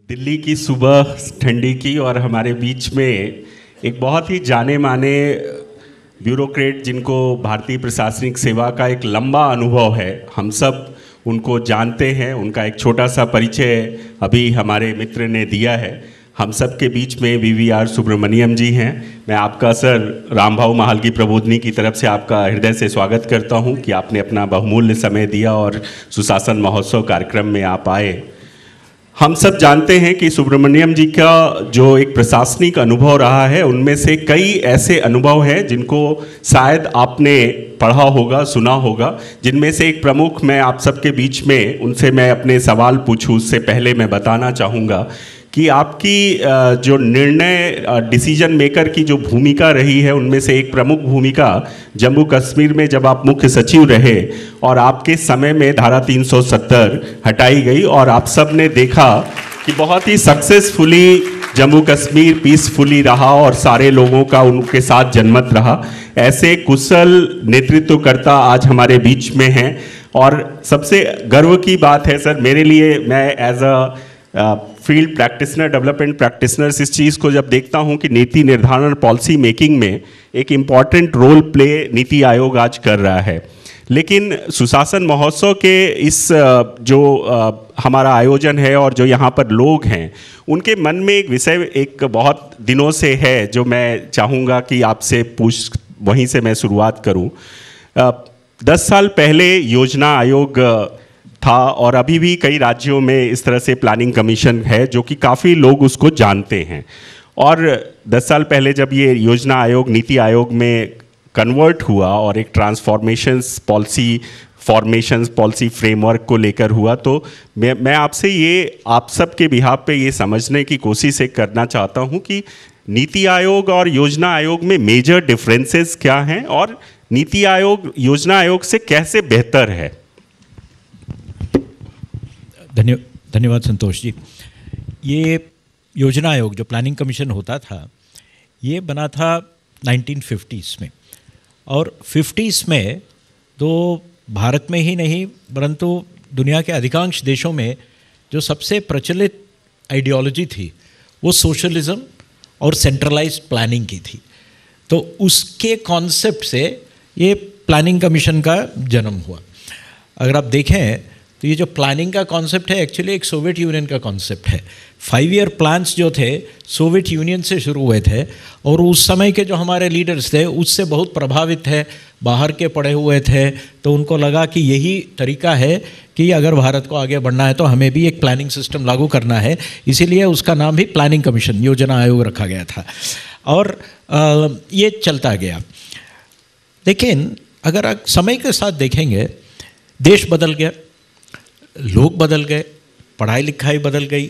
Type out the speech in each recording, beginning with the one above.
दिल्ली की सुबह ठंडी की और हमारे बीच में एक बहुत ही जाने माने ब्यूरोक्रेट जिनको भारतीय प्रशासनिक सेवा का एक लंबा अनुभव है, हम सब उनको जानते हैं। उनका एक छोटा सा परिचय अभी हमारे मित्र ने दिया है। हम सब के बीच में वीवीआर सुब्रमण्यम जी हैं। मैं आपका सर रामभाऊ महाल की प्रबोधनी की तरफ से आपका हृदय से स्वागत करता हूं कि आपने अपना बहुमूल्य समय दिया और सुशासन महोत्सव कार्यक्रम में आप आए। हम सब जानते हैं कि सुब्रमण्यम जी का जो एक प्रशासनिक अनुभव रहा है, उनमें से कई ऐसे अनुभव हैं जिनको शायद आपने पढ़ा होगा, सुना होगा। जिनमें से एक प्रमुख मैं आप सबके बीच में उनसे मैं अपने सवाल पूछूं उससे पहले मैं बताना चाहूँगा कि आपकी जो निर्णय डिसीजन मेकर की जो भूमिका रही है, उनमें से एक प्रमुख भूमिका जम्मू कश्मीर में जब आप मुख्य सचिव रहे और आपके समय में धारा 370 हटाई गई और आप सब ने देखा कि बहुत ही सक्सेसफुली जम्मू कश्मीर पीसफुली रहा और सारे लोगों का उनके साथ जनमत रहा। ऐसे कुशल नेतृत्वकर्ता आज हमारे बीच में हैं और सबसे गर्व की बात है सर मेरे लिए, मैं as a field practitioner, development practitioners इस चीज़ को जब देखता हूं कि नीति निर्धारण पॉलिसी मेकिंग में एक important role play NITI Aayog आज कर रहा है। लेकिन सुशासन महोत्सव के इस जो हमारा आयोजन है और जो यहाँ पर लोग हैं, उनके मन में एक विषय एक बहुत दिनों से है जो मैं चाहूँगा कि आपसे वहीं से मैं शुरुआत करूँ। 10 साल पहले योजना आयोग था और अभी भी कई राज्यों में इस तरह से प्लानिंग कमीशन है जो कि काफ़ी लोग उसको जानते हैं। और 10 साल पहले जब ये योजना आयोग नीति आयोग में कन्वर्ट हुआ और एक transformations policy formations policy framework को लेकर हुआ, तो मैं आपसे ये आप सब के बिहाफ पे ये समझने की कोशिश करना चाहता हूँ कि नीति आयोग और योजना आयोग में मेजर डिफरेंसेस क्या हैं और नीति आयोग योजना आयोग से कैसे बेहतर है। धन्यवाद संतोष जी। ये योजना आयोग जो प्लानिंग कमीशन होता था, ये बना था 1950s में और 50s में तो भारत में ही नहीं परंतु दुनिया के अधिकांश देशों में जो सबसे प्रचलित आइडियोलॉजी थी वो सोशलिज्म और सेंट्रलाइज्ड प्लानिंग की थी। तो उसके कॉन्सेप्ट से ये प्लानिंग कमीशन का जन्म हुआ। अगर आप देखें तो ये जो प्लानिंग का कॉन्सेप्ट है एक्चुअली एक सोवियत यूनियन का कॉन्सेप्ट है। 5 ईयर प्लान्स जो थे सोवियत यूनियन से शुरू हुए थे और उस समय के जो हमारे लीडर्स थे उससे बहुत प्रभावित थे, बाहर के पढ़े हुए थे, तो उनको लगा कि यही तरीका है कि अगर भारत को आगे बढ़ना है तो हमें भी एक प्लानिंग सिस्टम लागू करना है। इसीलिए उसका नाम भी प्लानिंग कमीशन योजना आयोग रखा गया था और ये चलता गया। लेकिन अगर आप समय के साथ देखेंगे, देश बदल गया, लोग बदल गए, पढ़ाई लिखाई बदल गई,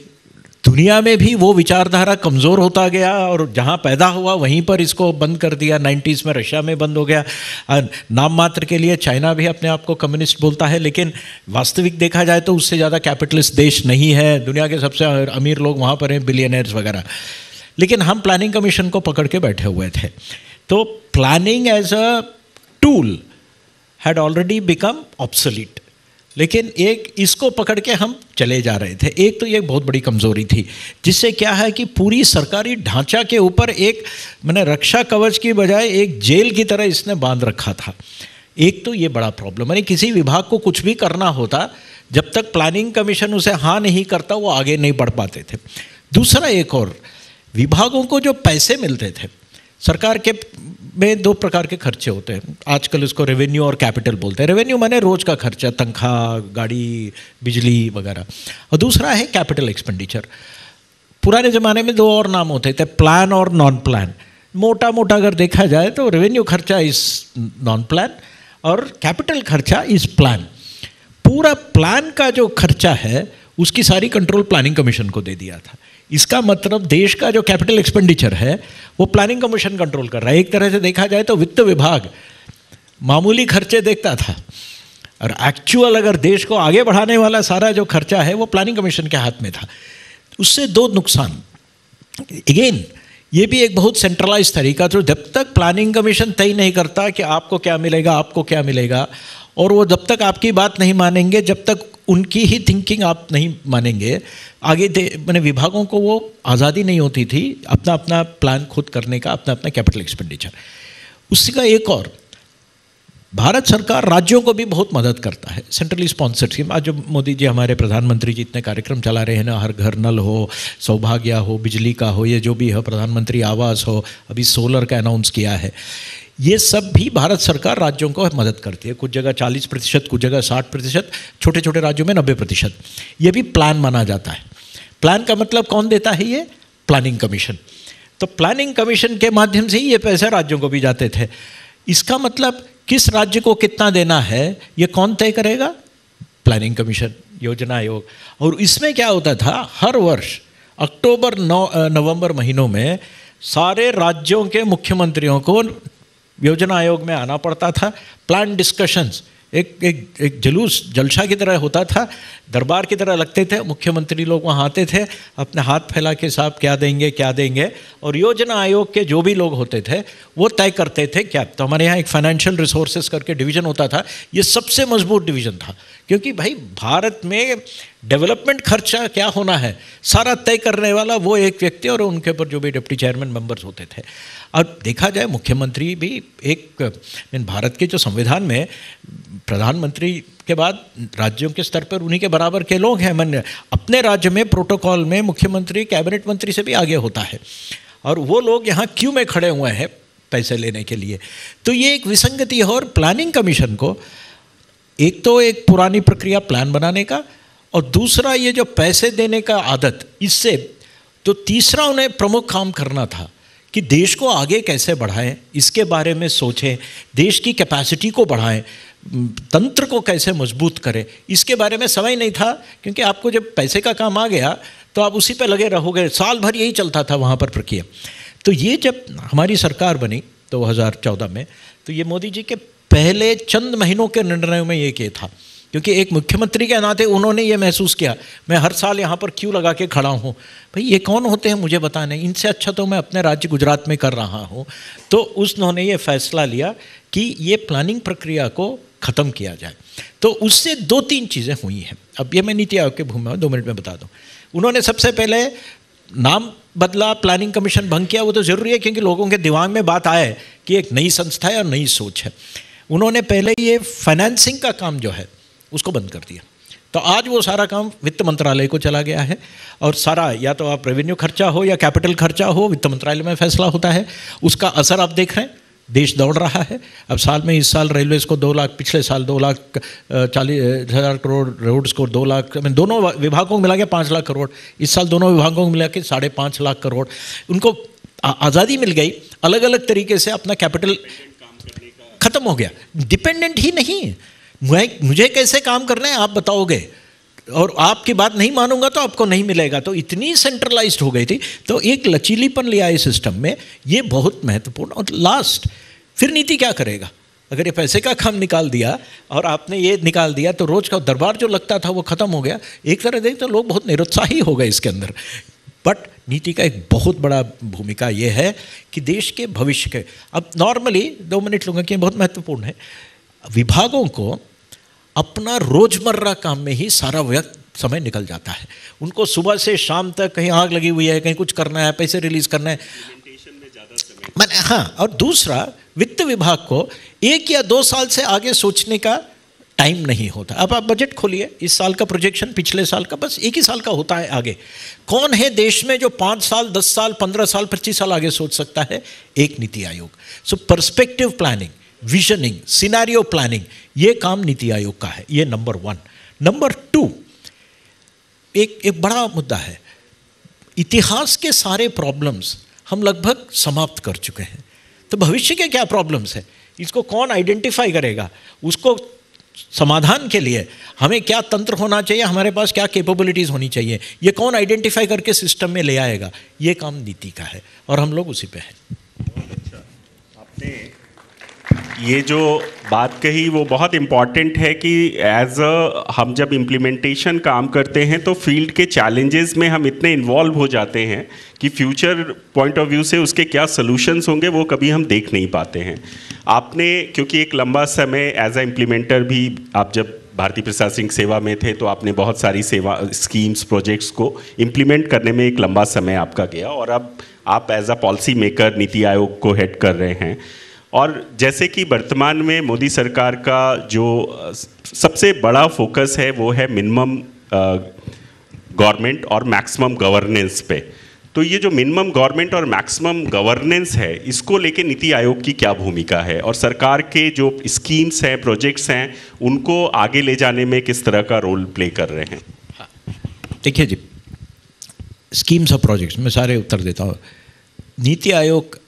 दुनिया में भी वो विचारधारा कमज़ोर होता गया और जहाँ पैदा हुआ वहीं पर इसको बंद कर दिया। 90s में रशिया में बंद हो गया। नाम मात्र के लिए चाइना भी अपने आप को कम्युनिस्ट बोलता है, लेकिन वास्तविक देखा जाए तो उससे ज़्यादा कैपिटलिस्ट देश नहीं है। दुनिया के सबसे अमीर लोग वहाँ पर हैं, बिलियनर्स वगैरह। लेकिन हम प्लानिंग कमीशन को पकड़ के बैठे हुए थे। तो planning as a tool had already become obsolete, लेकिन एक इसको पकड़ के हम चले जा रहे थे। एक तो ये बहुत बड़ी कमज़ोरी थी जिससे क्या है कि पूरी सरकारी ढांचा के ऊपर एक मैंने रक्षा कवच की बजाय एक जेल की तरह इसने बांध रखा था। एक तो ये बड़ा प्रॉब्लम, यानी किसी विभाग को कुछ भी करना होता, जब तक प्लानिंग कमीशन उसे हाँ नहीं करता वो आगे नहीं बढ़ पाते थे। दूसरा एक और, विभागों को जो पैसे मिलते थे, सरकार के में 2 प्रकार के खर्चे होते हैं। आजकल इसको रेवेन्यू और कैपिटल बोलते हैं। रेवेन्यू माने रोज का खर्चा, तनख्वाह, गाड़ी, बिजली वगैरह, और दूसरा है कैपिटल एक्सपेंडिचर। पुराने ज़माने में 2 और नाम होते थे, प्लान और नॉन प्लान। मोटा मोटा अगर देखा जाए तो रेवेन्यू खर्चा इस नॉन प्लान और कैपिटल खर्चा इस प्लान। पूरा प्लान का जो खर्चा है उसकी सारी कंट्रोल प्लानिंग कमीशन को दे दिया था। इसका मतलब देश का जो कैपिटल एक्सपेंडिचर है वो प्लानिंग कमीशन कंट्रोल कर रहा है। एक तरह से देखा जाए तो वित्त विभाग मामूली खर्चे देखता था और एक्चुअल अगर देश को आगे बढ़ाने वाला सारा जो खर्चा है वो प्लानिंग कमीशन के हाथ में था। उससे 2 नुकसान। अगेन ये भी एक बहुत सेंट्रलाइज तरीका, तो जब तक प्लानिंग कमीशन तय नहीं करता कि आपको क्या मिलेगा, आपको क्या मिलेगा, और वो जब तक आपकी बात नहीं मानेंगे, जब तक उनकी ही थिंकिंग आप नहीं मानेंगे, आगे मैंने विभागों को वो आज़ादी नहीं होती थी अपना अपना प्लान खुद करने का, अपना अपना कैपिटल एक्सपेंडिचर। उसी का एक और, भारत सरकार राज्यों को भी बहुत मदद करता है, सेंट्रली स्पॉन्सर्ड स्कीम। आज जो मोदी जी हमारे प्रधानमंत्री जी इतने कार्यक्रम चला रहे हैं ना, हर घर नल हो, सौभाग्य हो, बिजली का हो, ये जो भी हो, प्रधानमंत्री आवास हो, अभी सोलर का अनाउंस किया है, ये सब भी भारत सरकार राज्यों को मदद करती है। कुछ जगह 40%, कुछ जगह 60%, छोटे छोटे राज्यों में 90%। ये भी प्लान माना जाता है। प्लान का मतलब कौन देता है? ये प्लानिंग कमीशन। तो प्लानिंग कमीशन के माध्यम से ही ये पैसे राज्यों को भी जाते थे। इसका मतलब किस राज्य को कितना देना है ये कौन तय करेगा? प्लानिंग कमीशन, योजना आयोग। और इसमें क्या होता था, हर वर्ष अक्टूबर नवंबर महीनों में सारे राज्यों के मुख्यमंत्रियों को योजना आयोग में आना पड़ता था। प्लान डिस्कशंस एक जुलूस जलसा की तरह होता था, दरबार की तरह लगते थे। मुख्यमंत्री लोग वहाँ आते थे, अपने हाथ फैला के साहब क्या देंगे, और योजना आयोग के जो भी लोग होते थे वो तय करते थे क्या। तो हमारे यहाँ एक फाइनेंशियल रिसोर्सेज करके डिवीज़न होता था, ये सबसे मजबूत डिवीज़न था, क्योंकि भाई भारत में डेवलपमेंट खर्चा क्या होना है सारा तय करने वाला वो एक व्यक्ति, और उनके ऊपर जो भी डिप्टी चेयरमैन मेंबर्स होते थे। और देखा जाए मुख्यमंत्री भी एक भारत के जो संविधान में प्रधानमंत्री के बाद राज्यों के स्तर पर उन्हीं के बराबर के लोग हैं। मैंने अपने राज्य में प्रोटोकॉल में मुख्यमंत्री कैबिनेट मंत्री से भी आगे होता है, और वो लोग यहाँ क्यू में खड़े हुए हैं पैसे लेने के लिए। तो ये एक विसंगति है। और प्लानिंग कमीशन को एक तो एक पुरानी प्रक्रिया प्लान बनाने का, और दूसरा ये जो पैसे देने का आदत, इससे तो तीसरा उन्हें प्रमुख काम करना था कि देश को आगे कैसे बढ़ाएं, इसके बारे में सोचें, देश की कैपेसिटी को बढ़ाएं, तंत्र को कैसे मजबूत करें, इसके बारे में समय नहीं था। क्योंकि आपको जब पैसे का काम आ गया तो आप उसी पे लगे रहोगे, साल भर यही चलता था वहाँ पर प्रक्रिया। तो ये जब हमारी सरकार बनी 2014 में, तो ये मोदी जी के पहले चंद महीनों के निर्णयों में ये किया था, क्योंकि एक मुख्यमंत्री के नाते उन्होंने ये महसूस किया, मैं हर साल यहाँ पर क्यों लगा के खड़ा हूँ, भाई ये कौन होते हैं मुझे बताने, इनसे अच्छा तो मैं अपने राज्य गुजरात में कर रहा हूँ। तो उन्होंने ये फैसला लिया कि ये प्लानिंग प्रक्रिया को ख़त्म किया जाए। तो उससे 2-3 चीज़ें हुई हैं। अब ये मैं नीति आयोग के भूमि में 2 मिनट में बता दूँ। उन्होंने सबसे पहले नाम बदला, प्लानिंग कमीशन भंग किया, वो तो ज़रूरी है क्योंकि लोगों के दिमाग में बात आए कि एक नई संस्था है और नई सोच है। उन्होंने पहले ये फाइनेंसिंग का काम जो है उसको बंद कर दिया। तो आज वो सारा काम वित्त मंत्रालय को चला गया है, और सारा या तो आप रेवेन्यू खर्चा हो या कैपिटल खर्चा हो, वित्त मंत्रालय में फैसला होता है। उसका असर आप देख रहे हैं, देश दौड़ रहा है। अब साल में इस साल रेलवेज़ को 2 लाख, पिछले साल 2,40,000 करोड़, रोड्स को 2 लाख, दोनों विभागों को मिला के 5 लाख करोड़, इस साल दोनों विभागों को मिला के 5.5 लाख करोड़। उनको आज़ादी मिल गई, अलग अलग तरीके से अपना कैपिटल ख़त्म हो गया। डिपेंडेंट ही नहीं, मुझे कैसे काम करना है आप बताओगे, और आपकी बात नहीं मानूंगा तो आपको नहीं मिलेगा। तो इतनी सेंट्रलाइज्ड हो गई थी। तो एक लचीलीपन लिया इस सिस्टम में, ये बहुत महत्वपूर्ण। और लास्ट फिर नीति क्या करेगा? अगर ये पैसे का काम निकाल दिया और आपने ये निकाल दिया तो रोज़ का दरबार जो लगता था वो ख़त्म हो गया। एक तरह देख तो लोग बहुत निरुत्साही हो गए इसके अंदर। बट नीति का एक बहुत बड़ा भूमिका ये है कि देश के भविष्य के, अब नॉर्मली 2 मिनट लूँगा कि बहुत महत्वपूर्ण है, विभागों को अपना रोजमर्रा काम में ही सारा वक्त समय निकल जाता है। उनको सुबह से शाम तक कहीं आग लगी हुई है, कहीं कुछ करना है, पैसे रिलीज करना है, हाँ। और दूसरा, वित्त विभाग को 1 या 2 साल से आगे सोचने का टाइम नहीं होता। अब आप बजट खोलिए, इस साल का प्रोजेक्शन, पिछले साल का, बस 1 ही साल का होता है आगे। कौन है देश में जो 5 साल, 10 साल, 15 साल, 25 साल आगे सोच सकता है? एक नीति आयोग। सो perspective planning, visioning, scenario planning, ये काम नीति आयोग का है। ये नंबर 1। नंबर 2, एक बड़ा मुद्दा है, इतिहास के सारे प्रॉब्लम्स हम लगभग समाप्त कर चुके हैं। तो भविष्य के क्या प्रॉब्लम्स हैं, इसको कौन आइडेंटिफाई करेगा? उसको समाधान के लिए हमें क्या तंत्र होना चाहिए, हमारे पास क्या कैपेबिलिटीज़ होनी चाहिए, ये कौन आइडेंटिफाई करके सिस्टम में ले आएगा? ये काम नीति का है, और हम लोग उसी पे हैं। अच्छा, आपने ये जो बात कही वो बहुत इम्पॉर्टेंट है कि हम जब इम्प्लीमेंटेशन काम करते हैं तो फील्ड के चैलेंजेस में हम इतने इन्वॉल्व हो जाते हैं कि फ्यूचर पॉइंट ऑफ व्यू से उसके क्या सॉल्यूशंस होंगे वो कभी हम देख नहीं पाते हैं। आपने, क्योंकि एक लंबा समय एज अ इम्प्लीमेंटर भी आप जब भारतीय प्रशासनिक सेवा में थे तो आपने बहुत सारी सेवा स्कीम्स प्रोजेक्ट्स को इम्प्लीमेंट करने में एक लंबा समय आपका गया, और अब आप as a policy maker NITI Aayog को हेड कर रहे हैं। और जैसे कि वर्तमान में मोदी सरकार का जो सबसे बड़ा फोकस है वो है मिनिमम गवर्नमेंट और मैक्सिमम गवर्नेंस पे, तो ये जो मिनिमम गवर्नमेंट और मैक्सिमम गवर्नेंस है इसको लेके नीति आयोग की क्या भूमिका है, और सरकार के जो स्कीम्स हैं प्रोजेक्ट्स हैं उनको आगे ले जाने में किस तरह का रोल प्ले कर रहे हैं? देखिए जी, स्कीम्स और प्रोजेक्ट्स में सारे उत्तर देता हूँ। नीति आयोग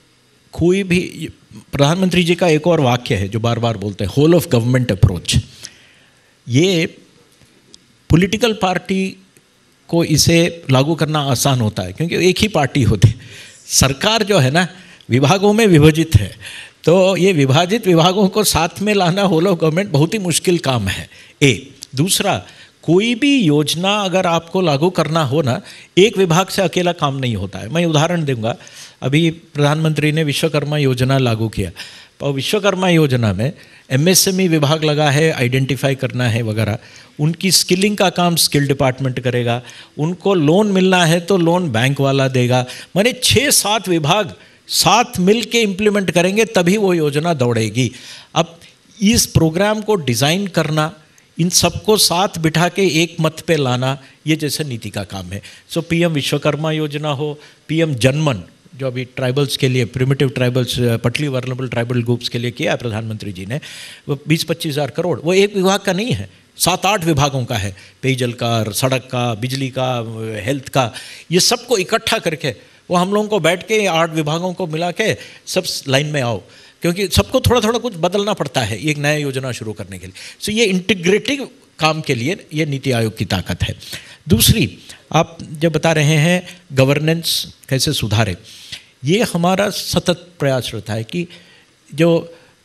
कोई भी, प्रधानमंत्री जी का एक और वाक्य है जो बार बार बोलते हैं, होल ऑफ गवर्नमेंट अप्रोच। ये पॉलिटिकल पार्टी को इसे लागू करना आसान होता है क्योंकि एक ही पार्टी होती है। सरकार जो है ना विभागों में विभाजित है, तो ये विभाजित विभागों को साथ में लाना होल ऑफ गवर्नमेंट बहुत ही मुश्किल काम है। दूसरा, कोई भी योजना अगर आपको लागू करना हो ना, एक विभाग से अकेला काम नहीं होता है। मैं उदाहरण दूंगा, अभी प्रधानमंत्री ने विश्वकर्मा योजना लागू किया, और विश्वकर्मा योजना में एमएसएमई विभाग लगा है, आइडेंटिफाई करना है वगैरह। उनकी स्किलिंग का काम स्किल डिपार्टमेंट करेगा, उनको लोन मिलना है तो लोन बैंक वाला देगा। माने 6-7 विभाग साथ मिल के इम्प्लीमेंट करेंगे तभी वो योजना दौड़ेगी। अब इस प्रोग्राम को डिज़ाइन करना, इन सबको साथ बिठा के एक मत पे लाना, ये जैसे नीति का काम है। सो पीएम विश्वकर्मा योजना हो, पीएम जनमन जो अभी ट्राइबल्स के लिए, प्रिमिटिव ट्राइबल्स, पटली वर्नेबल ट्राइबल ग्रुप्स के लिए किया है प्रधानमंत्री जी ने, वो 20-25 हज़ार करोड़, वो एक विभाग का नहीं है, 7-8 विभागों का है। पेयजल का, सड़क का, बिजली का, हेल्थ का, ये सबको इकट्ठा करके वो हम लोगों को बैठ के 8 विभागों को मिला के सब लाइन में आओ, क्योंकि सबको थोड़ा थोड़ा कुछ बदलना पड़ता है एक नया योजना शुरू करने के लिए। सो ये इंटीग्रेटिव काम के लिए ये नीति आयोग की ताकत है। दूसरी, आप जब बता रहे हैं गवर्नेंस कैसे सुधारे, ये हमारा सतत प्रयास रहता है कि जो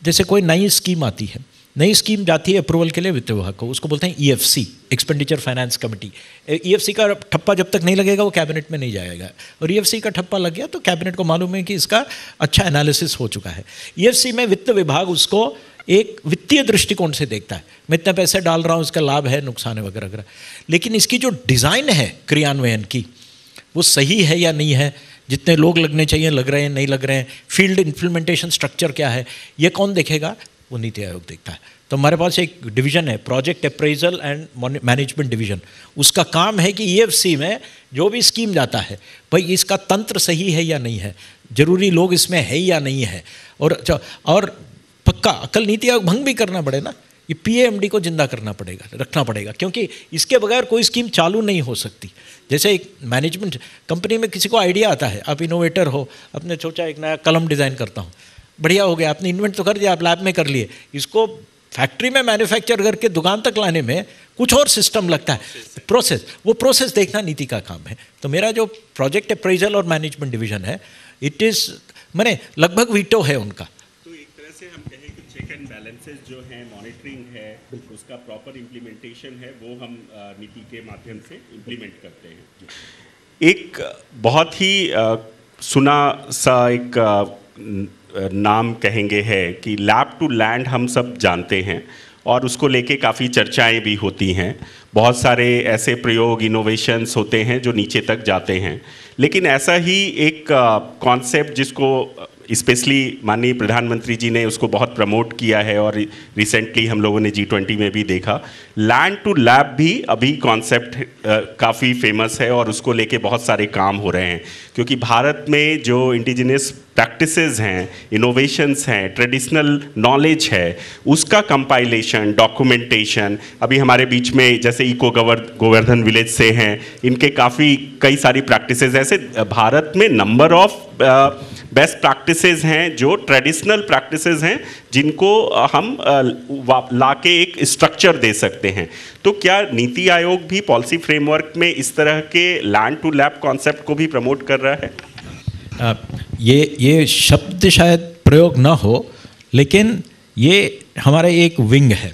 जैसे कोई नई स्कीम आती है, नई स्कीम जाती है अप्रूवल के लिए वित्त विभाग को, उसको बोलते हैं EFC, expenditure finance committee. EFC का ठप्पा जब तक नहीं लगेगा वो कैबिनेट में नहीं जाएगा, और ईएफसी का ठप्पा लग गया तो कैबिनेट को मालूम है कि इसका अच्छा एनालिसिस हो चुका है। ईएफसी में वित्त विभाग उसको एक वित्तीय दृष्टिकोण से देखता है, मैं इतने पैसे डाल रहा हूँ, इसका लाभ है, नुकसान है वगैरह वगैरह। लेकिन इसकी जो डिज़ाइन है क्रियान्वयन की, वो सही है या नहीं है, जितने लोग लगने चाहिए लग रहे हैं नहीं लग रहे हैं, फील्ड इम्प्लीमेंटेशन स्ट्रक्चर क्या है, ये कौन देखेगा? वो नीति आयोग देखता है। तो हमारे पास एक डिवीज़न है, project appraisal and management division. उसका काम है कि ईएफसी में जो भी स्कीम जाता है, भाई इसका तंत्र सही है या नहीं है, जरूरी लोग इसमें है या नहीं है, और पक्का कल नीति आयोग भंग भी करना पड़े ना, ये पीएमडी को जिंदा करना पड़ेगा, रखना पड़ेगा, क्योंकि इसके बगैर कोई स्कीम चालू नहीं हो सकती। जैसे एक मैनेजमेंट कंपनी में किसी को आइडिया आता है, आप इनोवेटर हो, आपने सोचा एक नया कलम डिज़ाइन करता हूँ, बढ़िया हो गया, आपने इन्वेंट तो कर दिया, आप लैब में कर लिए, इसको फैक्ट्री में मैन्युफैक्चर करके दुकान तक लाने में कुछ और सिस्टम लगता है, प्रोसेस, वो प्रोसेस देखना नीति का काम है। तो मेरा जो प्रोजेक्ट अप्रेजल और मैनेजमेंट डिवीज़न है, इट इज़ मैंने लगभग वीटो है उनका। तो एक तरह से हम कहें कि चेक एंड बैलेंसेस जो है, मॉनिटरिंग है, उसका प्रॉपर इम्प्लीमेंटेशन है, वो हम नीति के माध्यम से इम्प्लीमेंट करते हैं। एक बहुत ही सुना सा एक नाम कहेंगे है कि लैब टू लैंड हम सब जानते हैं, और उसको लेके काफ़ी चर्चाएं भी होती हैं। बहुत सारे ऐसे प्रयोग, इनोवेशंस होते हैं जो नीचे तक जाते हैं, लेकिन ऐसा ही एक कॉन्सेप्ट जिसको स्पेशली माननीय प्रधानमंत्री जी ने उसको बहुत प्रमोट किया है, और रिसेंटली हम लोगों ने G20 में भी देखा, लैंड टू लैब भी अभी कॉन्सेप्ट काफ़ी फेमस है, और उसको लेके बहुत सारे काम हो रहे हैं। क्योंकि भारत में जो इंडिजिनस प्रैक्टिसेस हैं, इनोवेशंस हैं, ट्रेडिशनल नॉलेज है, उसका कंपाइलेशन, डॉक्यूमेंटेशन, अभी हमारे बीच में जैसे इको गोवर्धन विलेज से हैं, इनके कई सारी प्रैक्टिसेस, ऐसे भारत में नंबर ऑफ बेस्ट प्रैक्टिसेस हैं जो ट्रेडिशनल प्रैक्टिसेस हैं, जिनको हम लाके एक स्ट्रक्चर दे सकते हैं। तो क्या नीति आयोग भी पॉलिसी फ्रेमवर्क में इस तरह के लैंड टू लैब कॉन्सेप्ट को भी प्रमोट कर रहा है? ये शब्द शायद प्रयोग न हो, लेकिन ये हमारा एक विंग है,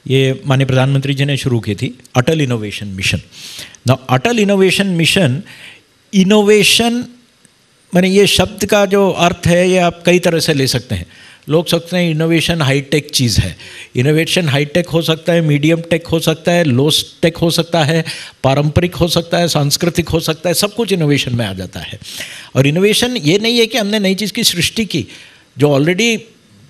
ये माननीय प्रधानमंत्री जी ने शुरू की थी, अटल इनोवेशन मिशन। ना अटल इनोवेशन मिशन, इनोवेशन माने ये शब्द का जो अर्थ है ये आप कई तरह से ले सकते हैं। लोग सोचते हैं इनोवेशन हाईटेक चीज़ है। इनोवेशन हाईटेक हो सकता है, मीडियम टेक हो सकता है, लो टेक हो सकता है, पारंपरिक हो सकता है, सांस्कृतिक हो सकता है, सब कुछ इनोवेशन में आ जाता है। और इनोवेशन ये नहीं है कि हमने नई चीज़ की सृष्टि की, जो ऑलरेडी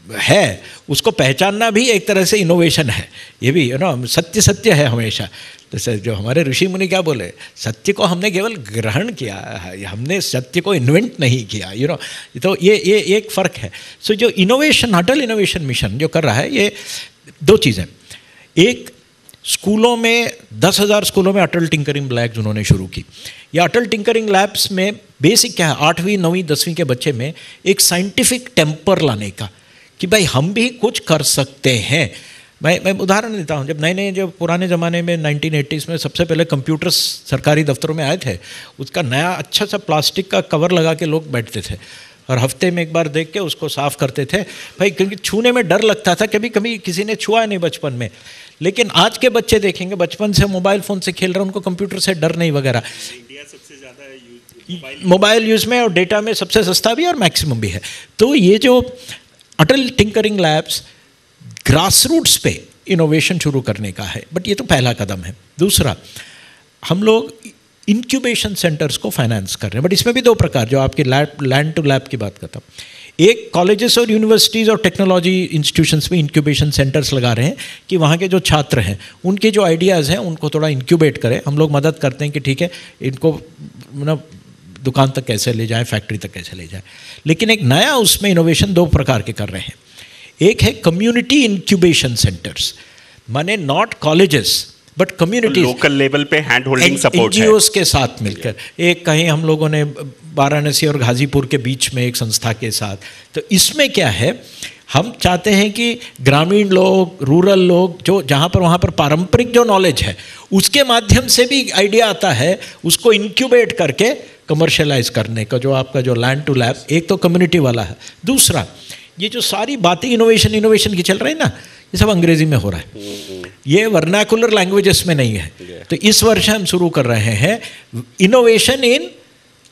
है उसको पहचानना भी एक तरह से इनोवेशन है। ये भी सत्य सत्य है हमेशा। जैसे जो हमारे ऋषि मुनि क्या बोले, सत्य को हमने केवल ग्रहण किया है, हमने सत्य को इन्वेंट नहीं किया। तो ये एक फ़र्क है। सो जो इनोवेशन, अटल इनोवेशन मिशन जो कर रहा है, ये दो चीज़ें। एक, स्कूलों में 10,000 स्कूलों में अटल टिंकरिंग लैब्स उन्होंने शुरू की। या अटल टिंकरिंग लैब्स में बेसिक क्या है, 8वीं 9वीं 10वीं के बच्चे में एक साइंटिफिक टेम्पर लाने का, कि भाई हम भी कुछ कर सकते हैं। मैं उदाहरण देता हूँ, जब नए जो पुराने ज़माने में 1980s में सबसे पहले कंप्यूटर्स सरकारी दफ्तरों में आए थे, उसका नया अच्छा सा प्लास्टिक का कवर लगा के लोग बैठते थे और हफ्ते में एक बार देख के उसको साफ़ करते थे भाई, क्योंकि छूने में डर लगता था। कभी किसी ने छुआ नहीं बचपन में। लेकिन आज के बच्चे देखेंगे, बचपन से मोबाइल फ़ोन से खेल रहे हैं, उनको कंप्यूटर से डर नहीं वगैरह। इंडिया सबसे ज़्यादा मोबाइल यूज़ में और डेटा में सबसे सस्ता भी और मैक्सिमम भी है। तो ये जो अटल टिंकरिंग लैब्स ग्रासरूट्स पे इनोवेशन शुरू करने का है, बट ये तो पहला कदम है। दूसरा, हम लोग इंक्यूबेशन सेंटर्स को फाइनेंस कर रहे हैं, बट इसमें भी दो प्रकार, जो आपकी लैंड टू लैब की बात करता हूँ। एक, कॉलेजेस और यूनिवर्सिटीज़ और टेक्नोलॉजी इंस्टीट्यूशंस में इंक्यूबेशन सेंटर्स लगा रहे हैं कि वहाँ के जो छात्र हैं उनके जो आइडियाज़ हैं उनको थोड़ा इंक्यूबेट करें। हम लोग मदद करते हैं कि ठीक है, इनको दुकान तक कैसे ले जाएं, फैक्ट्री तक कैसे ले जाएं। लेकिन एक नया उसमें इनोवेशन दो प्रकार के कर रहे हैं। एक है कम्युनिटी इंक्यूबेशन सेंटर्स, माने not colleges but community, local level पे हैंड होल्डिंग सपोर्ट है, NGOs के साथ मिलकर। एक कहीं हम लोगों ने वाराणसी और गाजीपुर के बीच में एक संस्था के साथ। तो इसमें क्या है, हम चाहते हैं कि ग्रामीण लोग, रूरल लोग, जो जहाँ पर वहाँ पर पारंपरिक जो नॉलेज है उसके माध्यम से भी आइडिया आता है, उसको इंक्यूबेट करके कमर्शियलाइज करने का, जो आपका जो लैंड टू लैब, एक तो कम्युनिटी वाला है। दूसरा, ये जो सारी बातें इनोवेशन की चल रही है ना, ये सब अंग्रेजी में हो रहा है, ये वर्नाकुलर लैंग्वेजेस में नहीं है। तो इस वर्ष हम शुरू कर रहे हैं इनोवेशन इन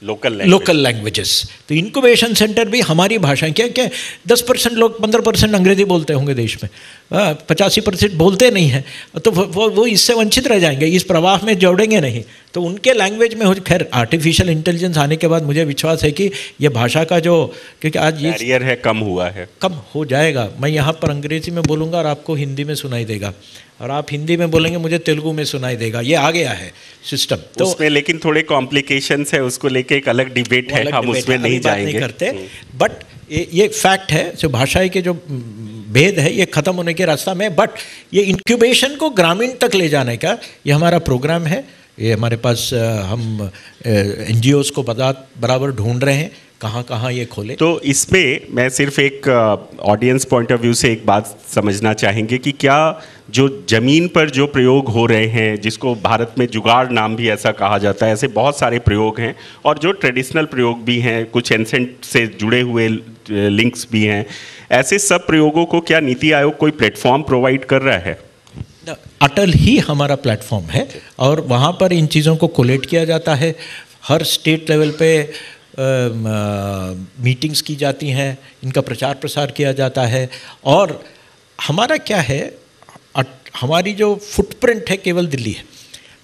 लोकल लैंग्वेजेस। तो इंक्यूबेशन सेंटर भी हमारी भाषा, क्या 10% लोग 15% अंग्रेजी बोलते होंगे देश में, 85% बोलते नहीं हैं, तो वो इससे वंचित रह जाएंगे, इस प्रवाह में जोड़ेंगे नहीं। तो उनके लैंग्वेज में हो। खैर, आर्टिफिशियल इंटेलिजेंस आने के बाद मुझे विश्वास है कि ये भाषा का जो, क्योंकि आज ये बैरियर है, कम हुआ है, कम हो जाएगा। मैं यहाँ पर अंग्रेजी में बोलूँगा और आपको हिंदी में सुनाई देगा, और आप हिंदी में बोलेंगे मुझे तेलुगु में सुनाई देगा। ये आ गया है सिस्टम। तो उसमें लेकिन थोड़े कॉम्प्लिकेशंस है, उसको लेके एक अलग डिबेट है, हम उसमें नहीं जाएंगे करते। बट ये फैक्ट है, जो भाषा के जो भेद है ये ख़त्म होने के रास्ता में। बट ये इंक्यूबेशन को ग्रामीण तक ले जाने का ये हमारा प्रोग्राम है। ये हमारे पास हम NGOs को बराबर ढूंढ रहे हैं कहाँ ये खोले। तो इसमें मैं सिर्फ एक ऑडियंस पॉइंट ऑफ व्यू से एक बात समझना चाहेंगे कि क्या जो ज़मीन पर जो प्रयोग हो रहे हैं, जिसको भारत में जुगाड़ नाम भी ऐसा कहा जाता है, ऐसे बहुत सारे प्रयोग हैं, और जो ट्रेडिशनल प्रयोग भी हैं, कुछ एंसेंट से जुड़े हुए लिंक्स भी हैं, ऐसे सब प्रयोगों को क्या नीति आयोग कोई प्लेटफॉर्म प्रोवाइड कर रहा है? अटल ही हमारा प्लेटफॉर्म है, और वहाँ पर इन चीज़ों को कोलेक्ट किया जाता है। हर स्टेट लेवल पे मीटिंग्स की जाती हैं, इनका प्रचार प्रसार किया जाता है। और हमारा क्या है, हमारी जो फुटप्रिंट है केवल दिल्ली है,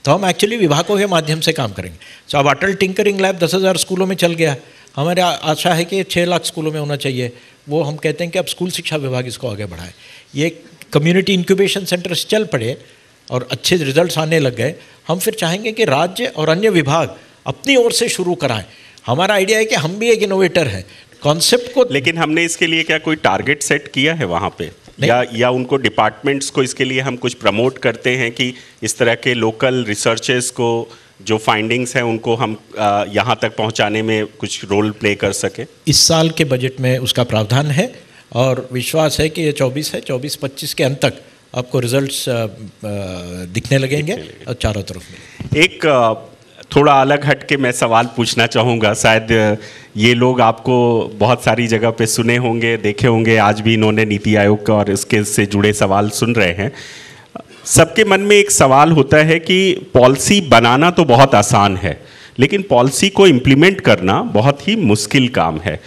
तो हम एक्चुअली विभागों के माध्यम से काम करेंगे। तो अब अटल टिंकरिंग लैब 10,000 स्कूलों में चल गया, हमारी आशा है कि 6 लाख स्कूलों में होना चाहिए। वो हम कहते हैं कि अब स्कूल शिक्षा विभाग इसको आगे बढ़ाए। ये कम्युनिटी इंक्यूबेशन सेंटर्स चल पड़े और अच्छे रिजल्ट्स आने लग गए। हम फिर चाहेंगे कि राज्य और अन्य विभाग अपनी ओर से शुरू कराएं। हमारा आइडिया है कि हम भी एक इनोवेटर हैं कॉन्सेप्ट को। लेकिन हमने इसके लिए क्या कोई टारगेट सेट किया है वहाँ पे, या उनको डिपार्टमेंट्स को इसके लिए हम कुछ प्रमोट करते हैं कि इस तरह के लोकल रिसर्चर्स को जो फाइंडिंग्स हैं उनको हम यहाँ तक पहुँचाने में कुछ रोल प्ले कर सके? इस साल के बजट में उसका प्रावधान है, और विश्वास है कि ये 24-25 के अंत तक आपको रिजल्ट्स दिखने लगेंगे और चारों तरफ में। एक थोड़ा अलग हट के मैं सवाल पूछना चाहूँगा। शायद ये लोग आपको बहुत सारी जगह पे सुने होंगे, देखे होंगे, आज भी इन्होंने नीति आयोग का और इसके से जुड़े सवाल सुन रहे हैं। सबके मन में एक सवाल होता है कि पॉलिसी बनाना तो बहुत आसान है, लेकिन पॉलिसी को इम्प्लीमेंट करना बहुत ही मुश्किल काम है।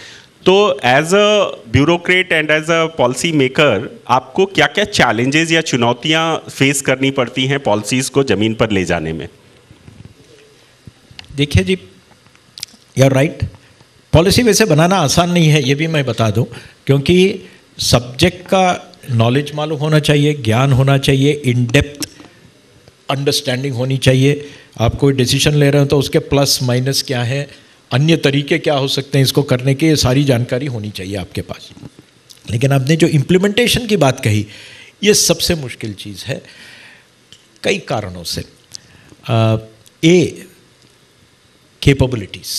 तो as a bureaucrat and as a policy maker आपको क्या क्या चैलेंजेस या चुनौतियां फेस करनी पड़ती हैं पॉलिसीज़ को ज़मीन पर ले जाने में? देखिए जी, यू आर राइट, पॉलिसी वैसे बनाना आसान नहीं है, ये भी मैं बता दूं, क्योंकि सब्जेक्ट का नॉलेज मालूम होना चाहिए, ज्ञान होना चाहिए, इन डेप्थ अंडरस्टैंडिंग होनी चाहिए। आप कोई डिसीजन ले रहे हो तो उसके प्लस माइनस क्या है, अन्य तरीके क्या हो सकते हैं इसको करने के, ये सारी जानकारी होनी चाहिए आपके पास। लेकिन आपने जो इम्प्लीमेंटेशन की बात कही, ये सबसे मुश्किल चीज़ है कई कारणों से। कैपेबिलिटीज़,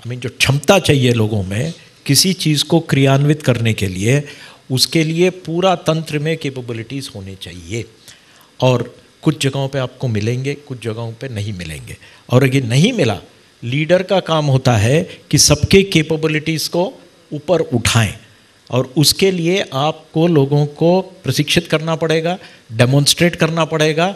आई मीन जो क्षमता चाहिए लोगों में किसी चीज़ को क्रियान्वित करने के लिए, उसके लिए पूरा तंत्र में कैपेबिलिटीज़ होने चाहिए। और कुछ जगहों पे आपको मिलेंगे, कुछ जगहों पे नहीं मिलेंगे। और अगर नहीं मिला, लीडर का काम होता है कि सबके कैपेबिलिटीज़ को ऊपर उठाएं, और उसके लिए आपको लोगों को प्रशिक्षित करना पड़ेगा, डेमोन्स्ट्रेट करना पड़ेगा।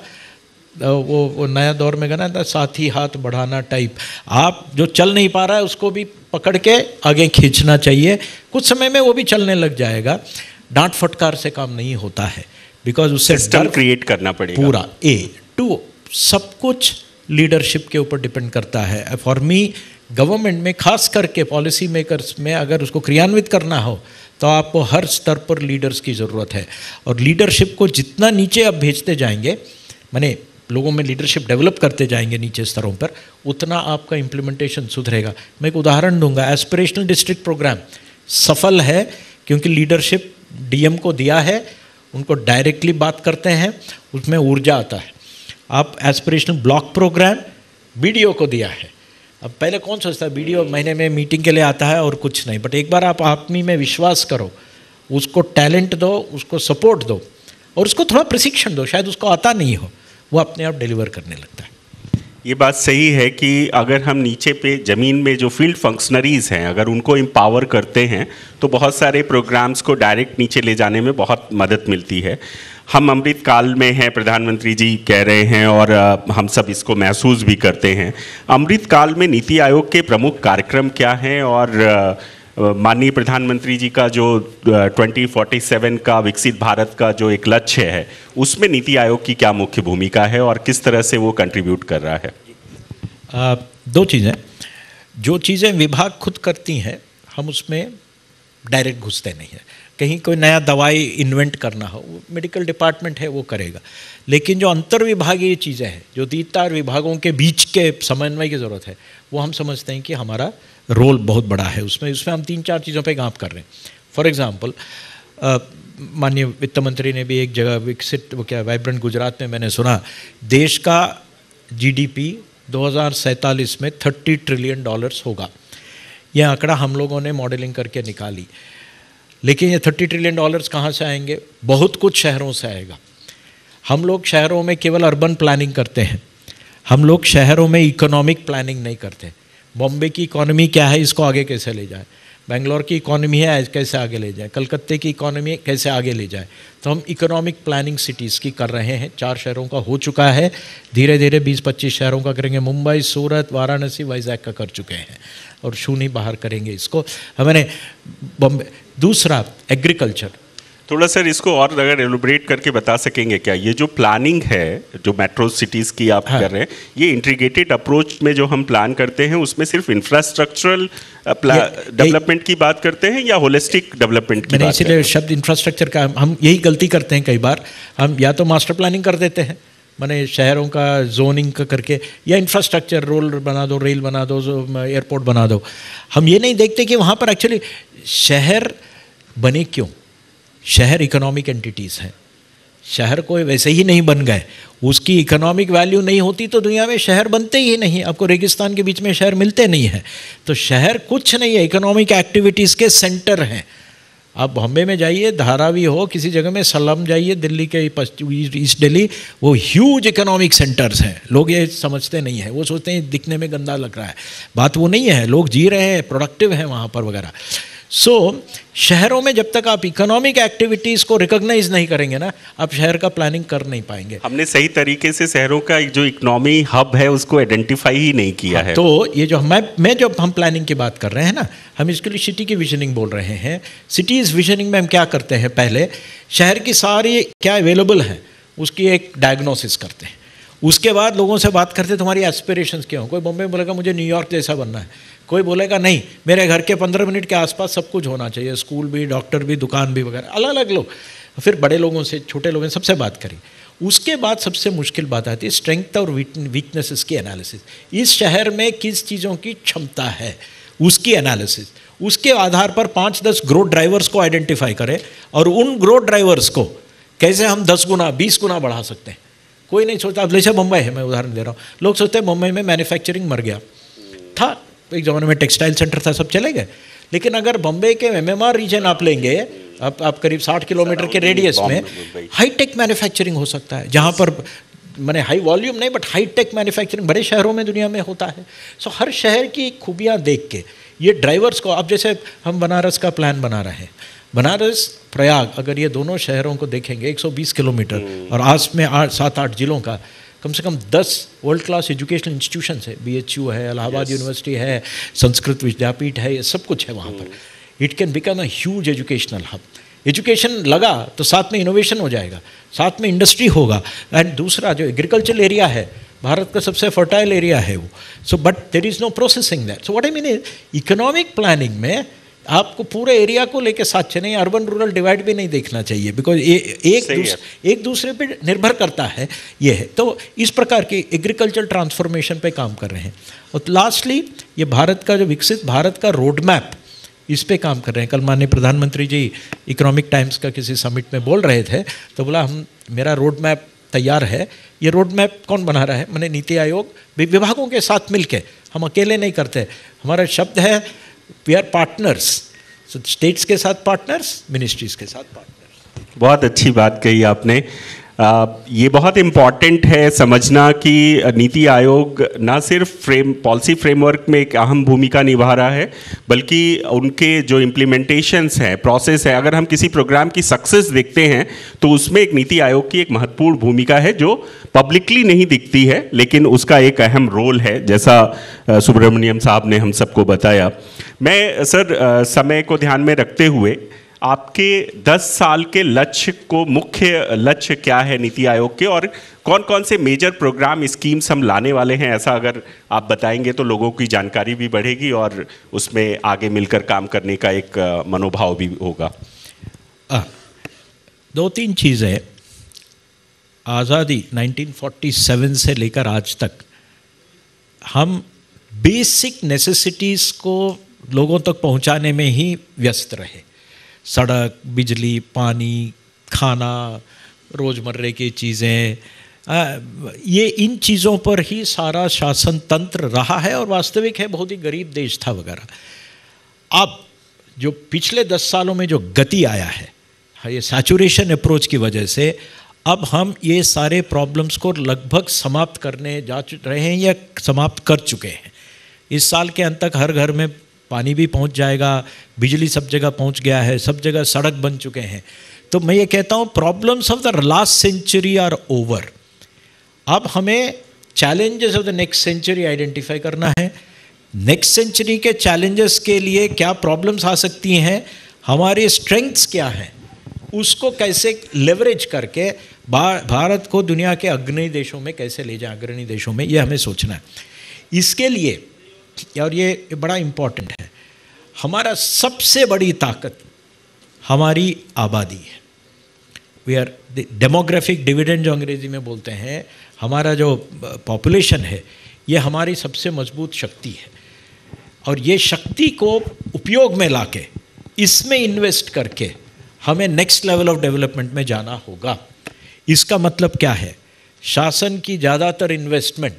वो नया दौर में कहना था साथी हाथ बढ़ाना टाइप, आप जो चल नहीं पा रहा है उसको भी पकड़ के आगे खींचना चाहिए। कुछ समय में वो भी चलने लग जाएगा। डांट फटकार से काम नहीं होता है, बिकॉज उससे सिस्टम क्रिएट करना पड़ेगा पूरा। टू सब कुछ लीडरशिप के ऊपर डिपेंड करता है। फॉर मी, गवर्नमेंट में खास करके पॉलिसी मेकर्स में अगर उसको क्रियान्वित करना हो तो आपको हर स्तर पर लीडर्स की ज़रूरत है। और लीडरशिप को जितना नीचे आप भेजते जाएंगे, माने लोगों में लीडरशिप डेवलप करते जाएंगे नीचे स्तरों पर, उतना आपका इम्प्लीमेंटेशन सुधरेगा। मैं एक उदाहरण दूंगा, एस्पिरेशनल डिस्ट्रिक्ट प्रोग्राम सफल है क्योंकि लीडरशिप डीएम को दिया है, उनको डायरेक्टली बात करते हैं, उसमें ऊर्जा आता है। आप एस्पिरेशनल ब्लॉक प्रोग्राम बीडीओ को दिया है। अब पहले कौन सोचता है बीडीओ महीने में मीटिंग के लिए आता है और कुछ नहीं, बट एक बार आप आदमी में विश्वास करो, उसको टैलेंट दो, उसको सपोर्ट दो और उसको थोड़ा प्रशिक्षण दो, शायद उसको आता नहीं हो, वो अपने आप डिलीवर करने लगता है। ये बात सही है कि अगर हम नीचे पे ज़मीन में जो फील्ड फंक्शनरीज़ हैं, अगर उनको एम्पावर करते हैं तो बहुत सारे प्रोग्राम्स को डायरेक्ट नीचे ले जाने में बहुत मदद मिलती है। हम अमृत काल में हैं, प्रधानमंत्री जी कह रहे हैं, और हम सब इसको महसूस भी करते हैं। अमृत काल में नीति आयोग के प्रमुख कार्यक्रम क्या हैं, और माननीय प्रधानमंत्री जी का जो 2047 का विकसित भारत का जो एक लक्ष्य है, उसमें नीति आयोग की क्या मुख्य भूमिका है और किस तरह से वो कंट्रीब्यूट कर रहा है? दो चीज़ें, जो चीज़ें विभाग खुद करती हैं हम उसमें डायरेक्ट घुसते नहीं हैं। कहीं कोई नया दवाई इन्वेंट करना हो, मेडिकल डिपार्टमेंट है वो करेगा। लेकिन जो अंतर्विभागीय चीज़ें हैं, जो 3-4 विभागों के बीच के समन्वय की ज़रूरत है, वो हम समझते हैं कि हमारा रोल बहुत बड़ा है उसमें हम 3-4 चीज़ों पे काम कर रहे हैं। फॉर एग्ज़ाम्पल, माननीय वित्त मंत्री ने भी एक जगह विकसित वाइब्रेंट गुजरात में मैंने सुना, देश का जीडीपी 2047 में $30 ट्रिलियन होगा। यह आंकड़ा हम लोगों ने मॉडलिंग करके निकाली। लेकिन ये $30 ट्रिलियन कहाँ से आएंगे? बहुत कुछ शहरों से आएगा। हम लोग शहरों में केवल अर्बन प्लानिंग करते हैं, हम लोग शहरों में इकोनॉमिक प्लानिंग नहीं करते। बॉम्बे की इकॉनमी क्या है, इसको आगे कैसे ले जाए, बेंगलोर की इकॉनमी है कैसे आगे ले जाए, कलकत्ते की इकॉनमी कैसे आगे ले जाए। तो हम इकोनॉमिक प्लानिंग सिटीज़ की कर रहे हैं। 4 शहरों का हो चुका है, धीरे धीरे 20-25 शहरों का करेंगे। मुंबई, सूरत, वाराणसी, वाइजैक का कर चुके हैं और शून्य बाहर करेंगे इसको हमने बॉम्बे। दूसरा, एग्रीकल्चर। थोड़ा सर इसको और अगर एलोबरेट करके बता सकेंगे क्या, ये जो प्लानिंग है जो मेट्रो सिटीज़ की आप कर रहे हैं, ये इंटीग्रेटेड अप्रोच में जो हम प्लान करते हैं उसमें सिर्फ इंफ्रास्ट्रक्चरल डेवलपमेंट की बात करते हैं या होलिस्टिक डेवलपमेंट की बात? इसीलिए शब्द इंफ्रास्ट्रक्चर का हम यही गलती करते हैं कई बार। हम या तो मास्टर प्लानिंग कर देते हैं, माने शहरों का जोनिंग का करके, या इंफ्रास्ट्रक्चर रोड बना दो, रेल बना दो, एयरपोर्ट बना दो। हम ये नहीं देखते कि वहाँ पर एक्चुअली शहर बने क्यों। शहर इकोनॉमिक एंटिटीज़ हैं, शहर कोई वैसे ही नहीं बन गए। उसकी इकोनॉमिक वैल्यू नहीं होती तो दुनिया में शहर बनते ही नहीं। आपको रेगिस्तान के बीच में शहर मिलते नहीं हैं। तो शहर कुछ नहीं है, इकोनॉमिक एक्टिविटीज़ के सेंटर हैं। आप बॉम्बे में जाइए, धारावी हो, किसी जगह में सलम जाइए, दिल्ली के ईस्ट दिल्ली, वो ह्यूज इकोनॉमिक सेंटर्स हैं। लोग ये समझते नहीं हैं, वो सोचते हैं दिखने में गंदा लग रहा है। बात वो नहीं है, लोग जी रहे हैं, प्रोडक्टिव हैं वहाँ पर वगैरह। सो शहरों में जब तक आप इकोनॉमिक एक्टिविटीज़ को रिकॉग्नाइज नहीं करेंगे ना, आप शहर का प्लानिंग कर नहीं पाएंगे। हमने सही तरीके से शहरों का जो इकोनॉमी हब है उसको आइडेंटिफाई ही नहीं किया है। तो ये जो मैं जब हम प्लानिंग की बात कर रहे हैं ना, हम इसके लिए सिटी की विजनिंग बोल रहे हैं। सिटीज़ विजनिंग में हम क्या करते हैं, पहले शहर की सारी क्या अवेलेबल है उसकी एक डायग्नोसिस करते हैं। उसके बाद लोगों से बात करते हैं तुम्हारी एस्पिरेशंस क्या हो। कोई बॉम्बे में बोलेगा मुझे न्यूयॉर्क जैसा बनना है, कोई बोलेगा नहीं मेरे घर के 15 मिनट के आसपास सब कुछ होना चाहिए, स्कूल भी, डॉक्टर भी, दुकान भी वगैरह, अलग अलग लोग। फिर बड़े लोगों से, छोटे लोगों से, सबसे बात करी। उसके बाद सबसे मुश्किल बात आती है स्ट्रेंथ और वीकनेसेस की एनालिसिस। इस शहर में किस चीज़ों की क्षमता है उसकी एनालिसिस। उसके आधार पर 5-10 ग्रोथ ड्राइवर्स को आइडेंटिफाई करें और उन ग्रोथ ड्राइवर्स को कैसे हम 10 गुना 20 गुना बढ़ा सकते हैं। कोई नहीं सोचता, अब जैसे मुंबई है, मैं उदाहरण दे रहा हूँ, लोग सोचते हैं मुंबई में मैन्युफैक्चरिंग मर गया था, एक ज़माने में टेक्सटाइल सेंटर था, सब चले गए। लेकिन अगर बम्बई के MMR रीजन आप लेंगे, आप करीब 60 किलोमीटर के रेडियस में हाईटेक मैन्युफैक्चरिंग हो सकता है, जहाँ पर मैंने हाई वॉल्यूम नहीं बट हाईटेक मैन्युफैक्चरिंग बड़े शहरों में दुनिया में होता है। सो हर शहर की खूबियाँ देख के ये ड्राइवर्स को, अब जैसे हम बनारस का प्लान बना रहे हैं, बनारस प्रयाग, अगर ये दोनों शहरों को देखेंगे 120 किलोमीटर और आस में 7-8 जिलों का, कम से कम 10 वर्ल्ड क्लास एजुकेशनल इंस्टीट्यूशंस है, BHU है, इलाहाबाद यूनिवर्सिटी है, संस्कृत विद्यापीठ है, ये सब कुछ है वहाँ पर। It can become a huge educational hub. Education लगा तो साथ में इनोवेशन हो जाएगा, साथ में इंडस्ट्री होगा। एंड दूसरा जो एग्रीकल्चरल एरिया है, भारत का सबसे फर्टाइल एरिया है वो। So but there is no processing that. So what I mean is economic planning में आपको पूरे एरिया को लेकर साथ चलें, अर्बन रूरल डिवाइड भी नहीं देखना चाहिए, बिकॉज एक दूसरे पे निर्भर करता है। ये है तो इस प्रकार की एग्रीकल्चर ट्रांसफॉर्मेशन पे काम कर रहे हैं। और लास्टली ये भारत का जो विकसित भारत का रोड मैप, इस पे काम कर रहे हैं। कल माननीय प्रधानमंत्री जी इकोनॉमिक टाइम्स का किसी समिट में बोल रहे थे, तो बोला मेरा रोड मैप तैयार है। ये रोड मैप कौन बना रहा है? मैंने नीति आयोग विभागों के साथ मिलके, हम अकेले नहीं करते। हमारा शब्द है वी आर पार्टनर्स, स्टेट्स के साथ पार्टनर्स, मिनिस्ट्रीज के साथ पार्टनर्स। बहुत अच्छी बात कही आपने। ये बहुत इम्पॉर्टेंट है समझना कि नीति आयोग ना सिर्फ पॉलिसी फ्रेमवर्क में एक अहम भूमिका निभा रहा है, बल्कि उनके जो इम्प्लीमेंटेशंस है, प्रोसेस है, अगर हम किसी प्रोग्राम की सक्सेस देखते हैं तो उसमें एक नीति आयोग की एक महत्वपूर्ण भूमिका है जो पब्लिकली नहीं दिखती है, लेकिन उसका एक अहम रोल है, जैसा सुब्रमण्यम साहब ने हम सबको बताया। मैं सर समय को ध्यान में रखते हुए आपके 10 साल के लक्ष्य को, मुख्य लक्ष्य क्या है नीति आयोग के, और कौन कौन से मेजर प्रोग्राम स्कीम्स हम लाने वाले हैं, ऐसा अगर आप बताएंगे तो लोगों की जानकारी भी बढ़ेगी और उसमें आगे मिलकर काम करने का एक मनोभाव भी होगा। 2-3 चीज़ें। आज़ादी 1947 से लेकर आज तक हम बेसिक नेसेसिटीज़ को लोगों तक पहुंचाने में ही व्यस्त रहे। सड़क, बिजली, पानी, खाना, रोज़मर्रे की चीज़ें, ये इन चीज़ों पर ही सारा शासन तंत्र रहा है और वास्तविक है बहुत ही गरीब देश था वगैरह। अब जो पिछले 10 सालों में जो गति आया है, ये सैचुरेशन अप्रोच की वजह से अब हम ये सारे प्रॉब्लम्स को लगभग समाप्त करने जा रहे हैं या समाप्त कर चुके हैं। इस साल के अंत तक हर घर में पानी भी पहुंच जाएगा, बिजली सब जगह पहुंच गया है, सब जगह सड़क बन चुके हैं। तो मैं ये कहता हूँ problems of the last century are over. अब हमें challenges of the next century identify करना है। नेक्स्ट सेंचुरी के चैलेंजेस के लिए क्या प्रॉब्लम्स आ सकती हैं, हमारे स्ट्रेंथ्स क्या हैं, उसको कैसे लेवरेज करके भारत को दुनिया के अग्रणी देशों में कैसे ले जाएं, अग्रणी देशों में, ये हमें सोचना है। इसके लिए, और ये बड़ा इम्पोर्टेंट है, हमारा सबसे बड़ी ताकत हमारी आबादी है। वी आर डेमोग्राफिक डिविडेंड जो अंग्रेजी में बोलते हैं, हमारा जो पॉपुलेशन है ये हमारी सबसे मजबूत शक्ति है। और ये शक्ति को उपयोग में लाके, इसमें इन्वेस्ट करके हमें नेक्स्ट लेवल ऑफ डेवलपमेंट में जाना होगा। इसका मतलब क्या है? शासन की ज़्यादातर इन्वेस्टमेंट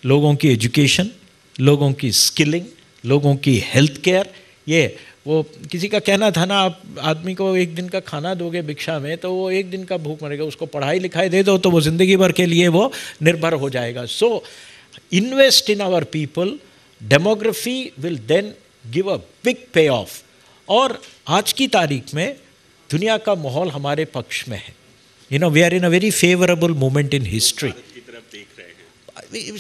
लोगों की एजुकेशन, लोगों की स्किलिंग, लोगों की हेल्थ केयर, ये वो किसी का कहना था ना, आप आदमी को एक दिन का खाना दोगे भिक्षा में तो वो एक दिन का भूख मरेगा, उसको पढ़ाई लिखाई दे दो तो वो ज़िंदगी भर के लिए वो निर्भर हो जाएगा। So invest in our people, demography will then give a big pay off और आज की तारीख में दुनिया का माहौल हमारे पक्ष में है। We are in a very favourable moment in history.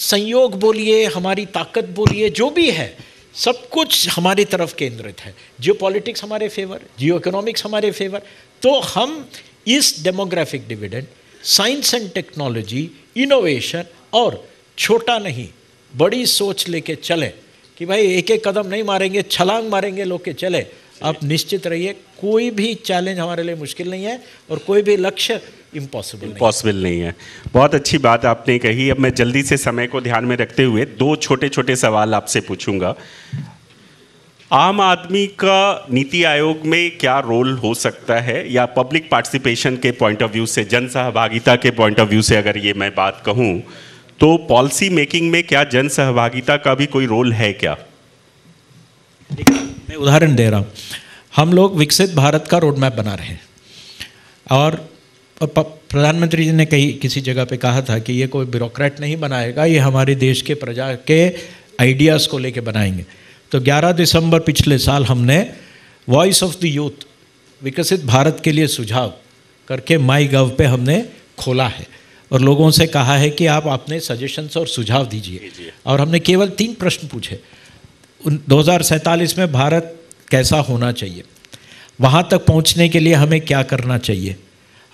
संयोग बोलिए, हमारी ताकत बोलिए, जो भी है सब कुछ हमारी तरफ केंद्रित है। जियो पॉलिटिक्स हमारे फेवर, जियो इकोनॉमिक्स हमारे फेवर। तो हम इस demographic dividend, science and technology, innovation और छोटा नहीं बड़ी सोच लेके चले कि भाई एक एक कदम नहीं मारेंगे, छलांग मारेंगे लोग के चले। आप निश्चित रहिए कोई भी चैलेंज हमारे लिए मुश्किल नहीं है और कोई भी लक्ष्य इम्पॉसिबल नहीं है। बहुत अच्छी बात आपने कही। अब मैं जल्दी से समय को ध्यान में रखते हुए 2 छोटे छोटे सवाल आपसे पूछूंगा। आम आदमी का नीति आयोग में क्या रोल हो सकता है, या पब्लिक पार्टिसिपेशन के पॉइंट ऑफ व्यू से, जन सहभागिता के पॉइंट ऑफ व्यू से अगर ये मैं बात कहूँ, तो पॉलिसी मेकिंग में क्या जन सहभागिता का भी कोई रोल है क्या? मैं उदाहरण दे रहा हूँ। हम लोग विकसित भारत का रोड मैप बना रहे हैं और प्रधानमंत्री जी ने किसी जगह पे कहा था कि ये कोई ब्यूरोक्रेट नहीं बनाएगा, ये हमारे देश के प्रजा के आइडियाज़ को लेके बनाएंगे। तो 11 दिसंबर पिछले साल हमने वॉइस ऑफ द यूथ विकसित भारत के लिए सुझाव करके MyGov पे हमने खोला है और लोगों से कहा है कि आप अपने सजेशंस और सुझाव दीजिए। और हमने केवल 3 प्रश्न पूछे। 2047 में भारत कैसा होना चाहिए, वहाँ तक पहुँचने के लिए हमें क्या करना चाहिए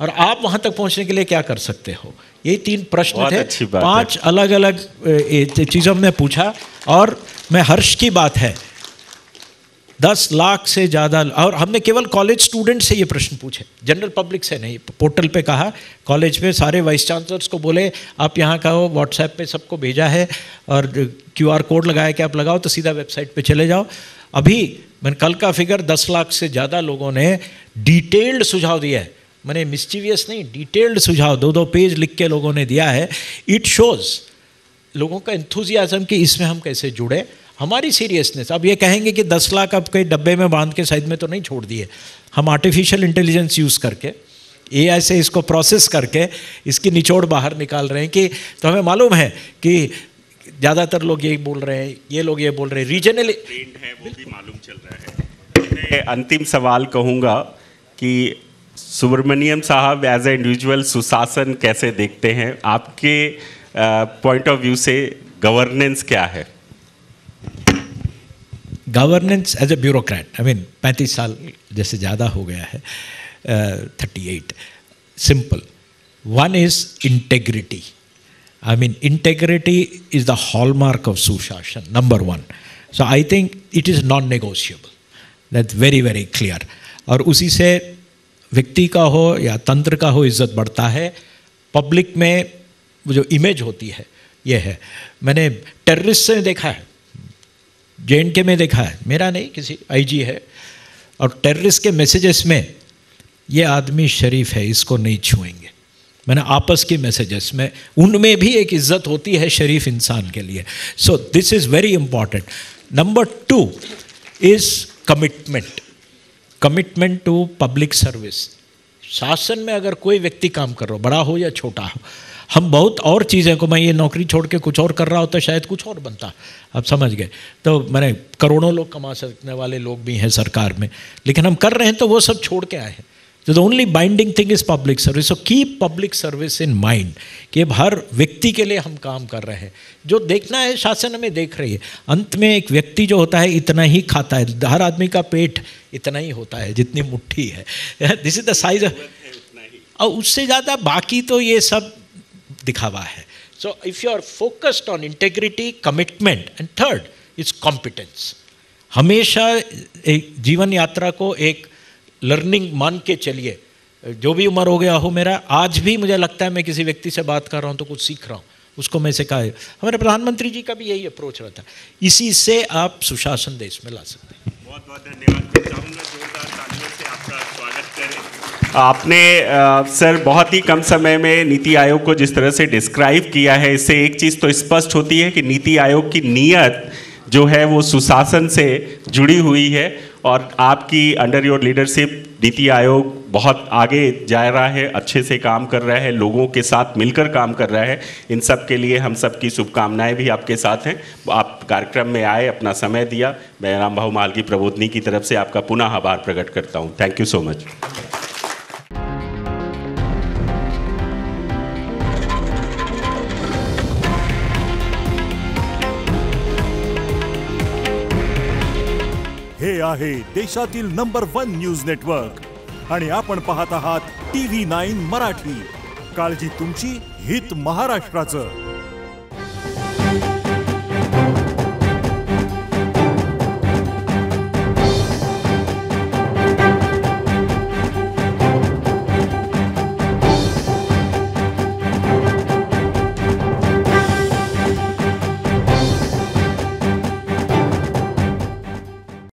और आप वहाँ तक पहुँचने के लिए क्या कर सकते हो। ये 3 प्रश्न थे। 5 अलग अलग चीज़ों में पूछा और मैं हर्ष की बात है 10 लाख से ज़्यादा, और हमने केवल कॉलेज स्टूडेंट से ये प्रश्न पूछे, जनरल पब्लिक से नहीं। पोर्टल पे कहा, कॉलेज पे सारे वाइस चांसलर्स को बोले आप यहाँ का हो, व्हाट्सएप पे सबको भेजा है और QR कोड लगाया कि आप लगाओ तो सीधा वेबसाइट पे चले जाओ। अभी मैंने कल का फिगर 10 लाख से ज़्यादा लोगों ने डिटेल्ड सुझाव दिया है। मैंने मिस्चीवियस नहीं, डिटेल्ड सुझाव 2-2 पेज लिख के लोगों ने दिया है। इट शोज़ लोगों का एंथुजियाज्म कि इसमें हम कैसे जुड़े, हमारी सीरियसनेस। अब ये कहेंगे कि 10 लाख अब कई डब्बे में बांध के साइड में तो नहीं छोड़ दिए। हम आर्टिफिशियल इंटेलिजेंस यूज़ करके AI से इसको प्रोसेस करके इसकी निचोड़ बाहर निकाल रहे हैं कि तो हमें मालूम है कि ज़्यादातर लोग यही बोल रहे हैं, ये लोग ये बोल रहे हैं, रीजनल ट्रेंड है वो भी मालूम चल रहा है। अंतिम सवाल कहूँगा कि सुब्रमण्यम साहब एज ए इंडिविजुअल सुशासन कैसे देखते हैं? आपके पॉइंट ऑफ व्यू से गवर्नेंस क्या है? गवर्नेंस एज ए ब्यूरोक्रेट, 35 साल जैसे ज़्यादा हो गया है, 38। Simple, one is integrity. Integrity is the hallmark of सुशासन, number 1। So I think it is non negotiable, that's very very clear. और उसी से व्यक्ति का हो या तंत्र का हो इज्जत बढ़ता है। पब्लिक में वो जो इमेज होती है ये है। मैंने टेररिस्ट से देखा है, JNK में देखा है, मेरा नहीं किसी IG है, और टेररिस्ट के मैसेजेस में ये आदमी शरीफ है, इसको नहीं छुएंगे। मैंने आपस के मैसेजेस में उनमें भी एक इज्जत होती है शरीफ इंसान के लिए। So this is very important. Number 2 is commitment to public service. शासन में अगर कोई व्यक्ति काम कर रहा हो, बड़ा हो या छोटा हो, हम बहुत और चीज़ें को, मैं ये नौकरी छोड़ के कुछ और कर रहा होता शायद कुछ और बनता, आप समझ गए। तो मैंने करोड़ों लोग कमा सकने वाले लोग भी हैं सरकार में, लेकिन हम कर रहे हैं तो वो सब छोड़ के आए हैं। तो the only binding thing is public service. So keep public service in mind कि अब हर व्यक्ति के लिए हम काम कर रहे हैं। जो देखना है शासन हमें देख रही है। अंत में एक व्यक्ति जो होता है इतना ही खाता है, हर आदमी का पेट इतना ही होता है जितनी मुट्ठी है। This is the size of, और उससे ज़्यादा बाकी तो ये सब दिखावा है। So if you are focused on integrity, commitment, and third is competence. हमेशा एक जीवन यात्रा को एक लर्निंग मान के चलिए। जो भी उम्र हो गया हो मेरा, आज भी मुझे लगता है मैं किसी व्यक्ति से बात कर रहा हूँ तो कुछ सीख रहा हूँ, उसको मैं सिखा। हमारे प्रधानमंत्री जी का भी यही अप्रोच रहता है। इसी से आप सुशासन देश में ला सकते हैं। बहुत बहुत धन्यवाद। मैं चाहूँगा जोरदार तालियों से आपका स्वागत करें। आपने सर बहुत ही कम समय में नीति आयोग को जिस तरह से डिस्क्राइब किया है, इससे एक चीज़ तो स्पष्ट होती है कि नीति आयोग की नीयत जो है वो सुशासन से जुड़ी हुई है, और आपकी under your leadership NITI Aayog बहुत आगे जा रहा है, अच्छे से काम कर रहा है, लोगों के साथ मिलकर काम कर रहा है। इन सब के लिए हम सब की शुभकामनाएं भी आपके साथ हैं। आप कार्यक्रम में आए, अपना समय दिया, मैं रामबाहु मालगी प्रबोधिनी की तरफ से आपका पुनः आभार प्रकट करता हूँ। Thank you so much. हे आहे देशातील नंबर 1 न्यूज नेटवर्क आणि आपण पाहत आहात TV9 मराठी। काळजी तुमची, हित महाराष्ट्राचं।